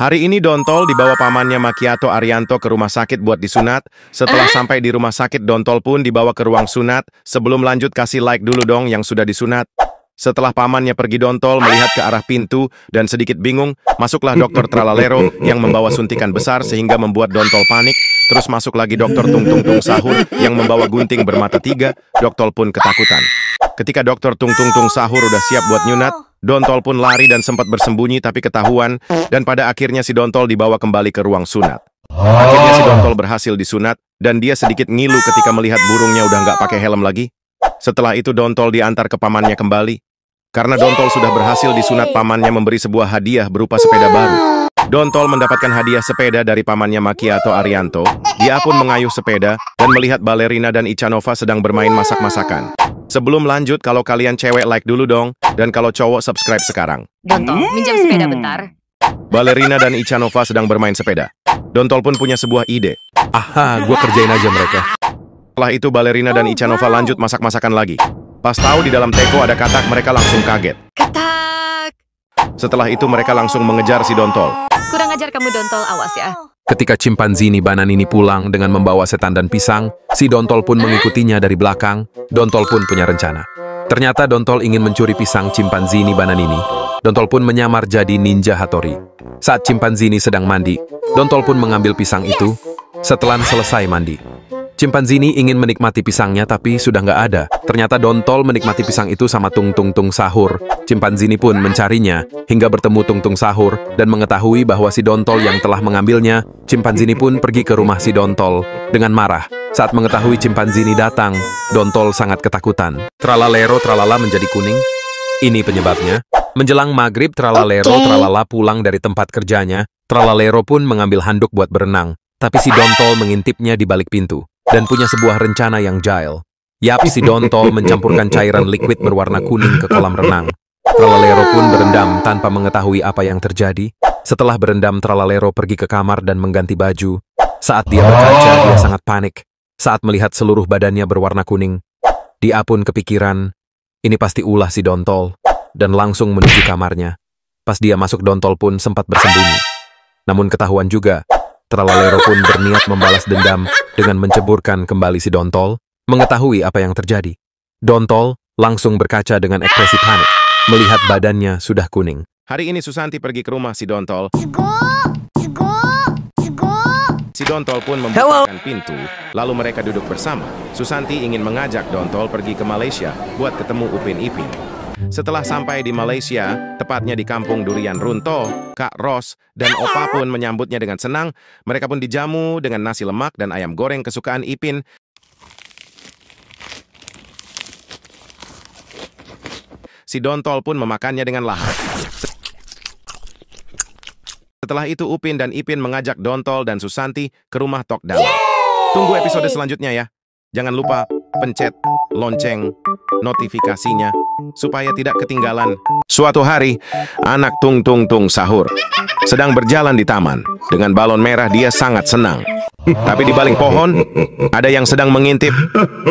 Hari ini Dontol dibawa pamannya Macchiato Arianto ke rumah sakit buat disunat. Setelah sampai di rumah sakit, Dontol pun dibawa ke ruang sunat. Sebelum lanjut, kasih like dulu dong yang sudah disunat. Setelah pamannya pergi, Dontol melihat ke arah pintu dan sedikit bingung. Masuklah Dokter Tralalero yang membawa suntikan besar sehingga membuat Dontol panik. Terus masuk lagi Dokter Tung Tung Tung Sahur yang membawa gunting bermata 3. Dontol pun ketakutan. Ketika Dokter Tung Tung Tung Sahur udah siap buat nyunat, Dontol pun lari dan sempat bersembunyi tapi ketahuan, dan pada akhirnya si Dontol dibawa kembali ke ruang sunat. Akhirnya si Dontol berhasil disunat, dan dia sedikit ngilu ketika melihat burungnya udah nggak pakai helm lagi. Setelah itu Dontol diantar ke pamannya kembali. Karena Dontol sudah berhasil disunat, pamannya memberi sebuah hadiah berupa sepeda baru. Dontol mendapatkan hadiah sepeda dari pamannya Macchiato Arianto. Dia pun mengayuh sepeda dan melihat Balerina dan Ichanova sedang bermain masak-masakan. Sebelum lanjut, kalau kalian cewek like dulu dong, dan kalau cowok subscribe sekarang. Dontol, minjam sepeda bentar. Balerina dan Ichanova sedang bermain sepeda. Dontol pun punya sebuah ide. Aha, gue kerjain aja mereka. Setelah itu Balerina dan Ichanova lanjut masak-masakan lagi. Pas tahu di dalam teko ada katak, mereka langsung kaget. Katak. Setelah itu mereka langsung mengejar si Dontol. Kurang ajar kamu, Dontol, awas ya. Ketika Cimpanzini Bananini pulang dengan membawa setan dan pisang, si Dontol pun mengikutinya dari belakang. Dontol pun punya rencana. Ternyata Dontol ingin mencuri pisang Cimpanzini Bananini. Dontol pun menyamar jadi Ninja Hattori. Saat Cimpanzini sedang mandi, Dontol pun mengambil pisang itu. Setelah selesai mandi, Cimpanzini ingin menikmati pisangnya tapi sudah nggak ada. Ternyata Dontol menikmati pisang itu sama Tung Tung Tung Sahur. Cimpanzini pun mencarinya hingga bertemu Tung Tung Sahur dan mengetahui bahwa si Dontol yang telah mengambilnya. Cimpanzini pun pergi ke rumah si Dontol dengan marah. Saat mengetahui Cimpanzini datang, Dontol sangat ketakutan. Tralalero Tralala menjadi kuning. Ini penyebabnya. Menjelang maghrib, Tralalero Tralala pulang dari tempat kerjanya. Tralalero pun mengambil handuk buat berenang. Tapi si Dontol mengintipnya di balik pintu dan punya sebuah rencana yang jahil. Yap, si Dontol mencampurkan cairan liquid berwarna kuning ke kolam renang. Tralalero pun berendam tanpa mengetahui apa yang terjadi. Setelah berendam, Tralalero pergi ke kamar dan mengganti baju. Saat dia berkaca, dia sangat panik. Saat melihat seluruh badannya berwarna kuning, dia pun kepikiran, ini pasti ulah si Dontol, dan langsung menuju kamarnya. Pas dia masuk, Dontol pun sempat bersembunyi. Namun ketahuan juga. Tralalero pun berniat membalas dendam dengan menceburkan kembali si Dontol. Mengetahui apa yang terjadi, Dontol langsung berkaca dengan ekspresi panik, melihat badannya sudah kuning. Hari ini Susanti pergi ke rumah si Dontol. Si Dontol pun membukakan pintu, lalu mereka duduk bersama. Susanti ingin mengajak Dontol pergi ke Malaysia buat ketemu Upin Ipin. Setelah sampai di Malaysia, tepatnya di kampung Durian Runto, Kak Ros dan Opa pun menyambutnya dengan senang. Mereka pun dijamu dengan nasi lemak dan ayam goreng kesukaan Ipin. Si Dontol pun memakannya dengan lahap. Setelah itu Upin dan Ipin mengajak Dontol dan Susanti ke rumah Tok Dalam. Tunggu episode selanjutnya ya. Jangan lupa pencet lonceng notifikasinya supaya tidak ketinggalan. Suatu hari, anak Tung Tung Tung Sahur sedang berjalan di taman. Dengan balon merah dia sangat senang. Tapi di balik pohon, ada yang sedang mengintip.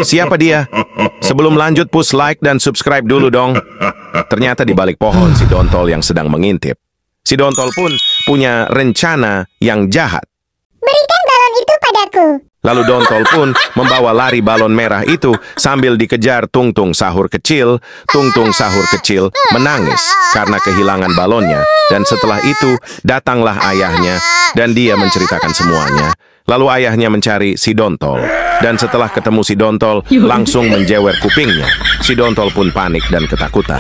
Siapa dia? Sebelum lanjut, push like dan subscribe dulu dong. Ternyata di balik pohon si Dontol yang sedang mengintip. Si Dontol pun punya rencana yang jahat. Berikan balon itu padaku. Lalu Dontol pun membawa lari balon merah itu sambil dikejar Tung Tung Sahur kecil. Tung Tung Sahur kecil menangis karena kehilangan balonnya. Dan setelah itu datanglah ayahnya dan dia menceritakan semuanya. Lalu ayahnya mencari si Dontol. Dan setelah ketemu si Dontol, langsung menjewer kupingnya. Si Dontol pun panik dan ketakutan.